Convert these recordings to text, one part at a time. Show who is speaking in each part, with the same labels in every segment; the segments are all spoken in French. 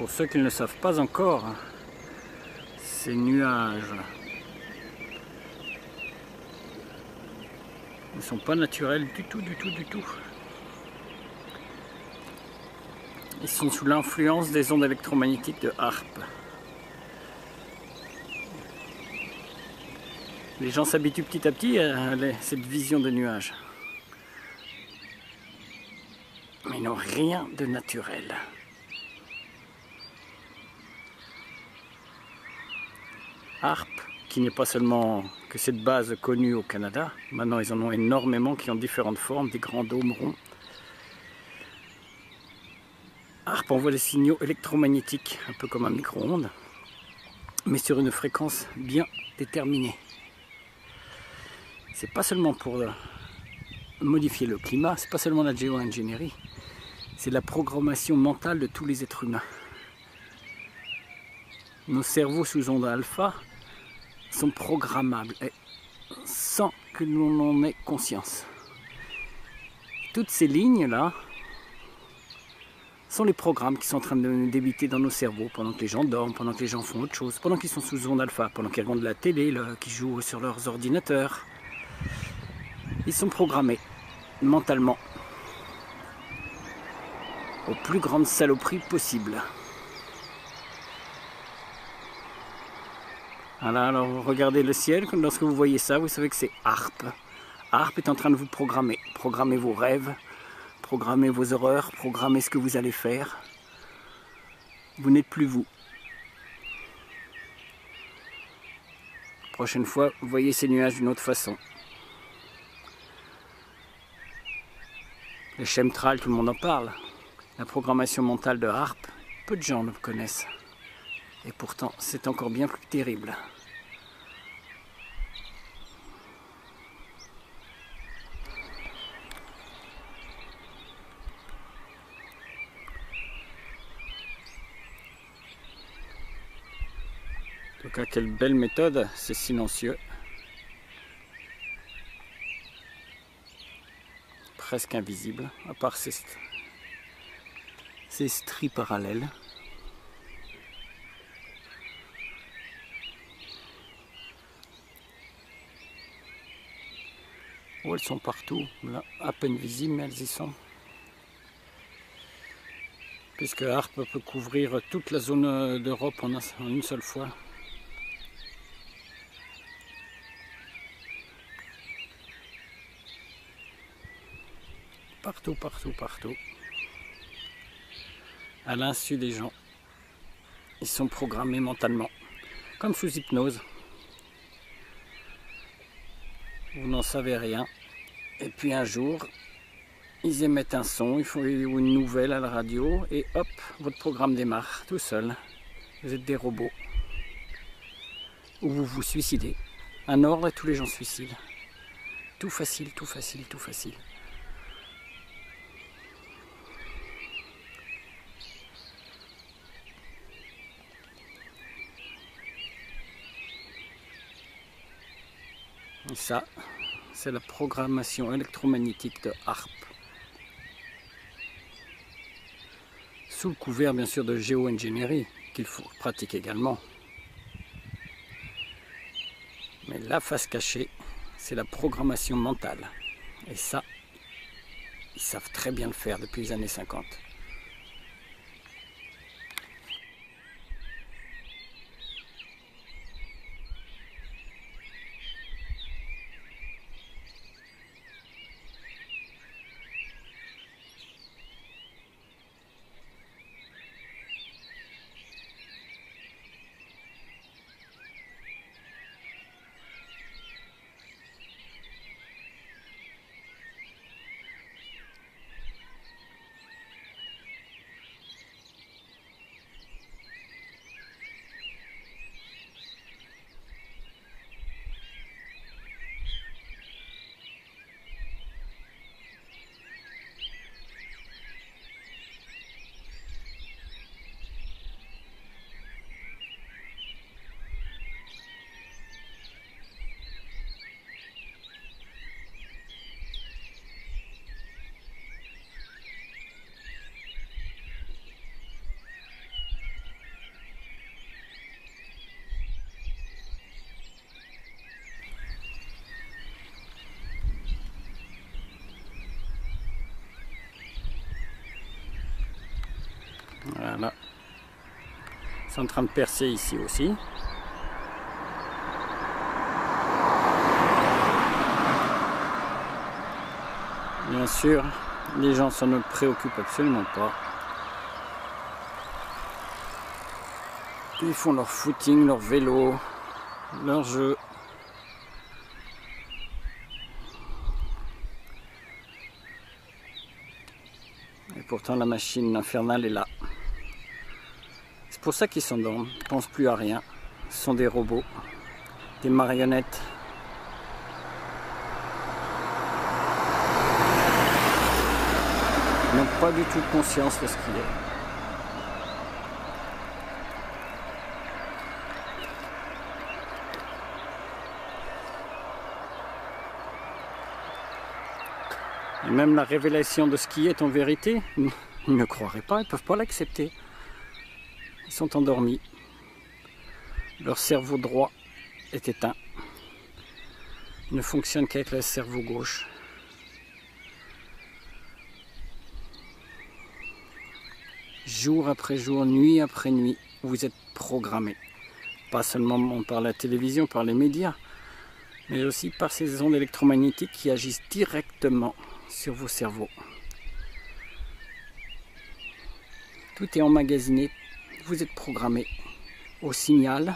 Speaker 1: pour ceux qui ne le savent pas encore, ces nuages ne sont pas naturels du tout, du tout, du tout. Ils sont sous l'influence des ondes électromagnétiques de HAARP. Les gens s'habituent petit à petit à cette vision de nuages. Mais ils n'ont rien de naturel. HAARP, qui n'est pas seulement que cette base connue au Canada, maintenant ils en ont énormément qui ont différentes formes, des grands dômes ronds. HAARP envoie des signaux électromagnétiques, un peu comme un micro-ondes, mais sur une fréquence bien déterminée. C'est pas seulement pour modifier le climat, c'est pas seulement la géo-ingénierie, c'est la programmation mentale de tous les êtres humains. Nos cerveaux sous ondes alpha sont programmables et sans que l'on en ait conscience. Toutes ces lignes-là sont les programmes qui sont en train de débiter dans nos cerveaux pendant que les gens dorment, pendant que les gens font autre chose, pendant qu'ils sont sous ondes alpha, pendant qu'ils regardent la télé, qu'ils jouent sur leurs ordinateurs. Ils sont programmés mentalement aux plus grandes saloperies possibles. Voilà, alors regardez le ciel, lorsque vous voyez ça, vous savez que c'est HAARP. HAARP est en train de vous programmer. Programmer vos rêves, programmer vos horreurs, programmer ce que vous allez faire. Vous n'êtes plus vous. Prochaine fois, vous voyez ces nuages d'une autre façon. Les chemtrails, tout le monde en parle. La programmation mentale de HAARP, peu de gens le connaissent. Et pourtant, c'est encore bien plus terrible. En tout cas, quelle belle méthode, c'est silencieux. Presque invisible, à part ces stries parallèles. Oh, elles sont partout, là, à peine visibles, mais elles y sont. Puisque HAARP peut couvrir toute la zone d'Europe en une seule fois. Partout, partout, partout. À l'insu des gens. Ils sont programmés mentalement, comme sous hypnose. Vous n'en savez rien. Et puis un jour, ils émettent un son, ils font une nouvelle à la radio, et hop, votre programme démarre tout seul. Vous êtes des robots. Ou vous vous suicidez. Un ordre et tous les gens se suicident. Tout facile, tout facile, tout facile. Et ça, c'est la programmation électromagnétique de HAARP. Sous le couvert, bien sûr, de géo-ingénierie, qu'il faut pratiquer également. Mais la face cachée, c'est la programmation mentale. Et ça, ils savent très bien le faire depuis les années 50. Voilà. C'est en train de percer ici aussi. Bien sûr, les gens s'en ne préoccupent absolument pas. Ils font leur footing, leur vélo, leur jeu. Et pourtant la machine infernale est là. C'est pour ça qu'ils s'endorment, ils ne pensent plus à rien. Ce sont des robots, des marionnettes. Ils n'ont pas du tout conscience de ce qu'il est. Et même la révélation de ce qui est en vérité, ils ne croiraient pas, ils ne peuvent pas l'accepter. Ils sont endormis. Leur cerveau droit est éteint. Il ne fonctionne qu'avec le cerveau gauche. Jour après jour, nuit après nuit, vous êtes programmés. Pas seulement par la télévision, par les médias, mais aussi par ces ondes électromagnétiques qui agissent directement sur vos cerveaux. Tout est emmagasiné, vous êtes programmé au signal.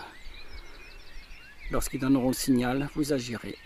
Speaker 1: Lorsqu'ils donneront le signal, vous agirez.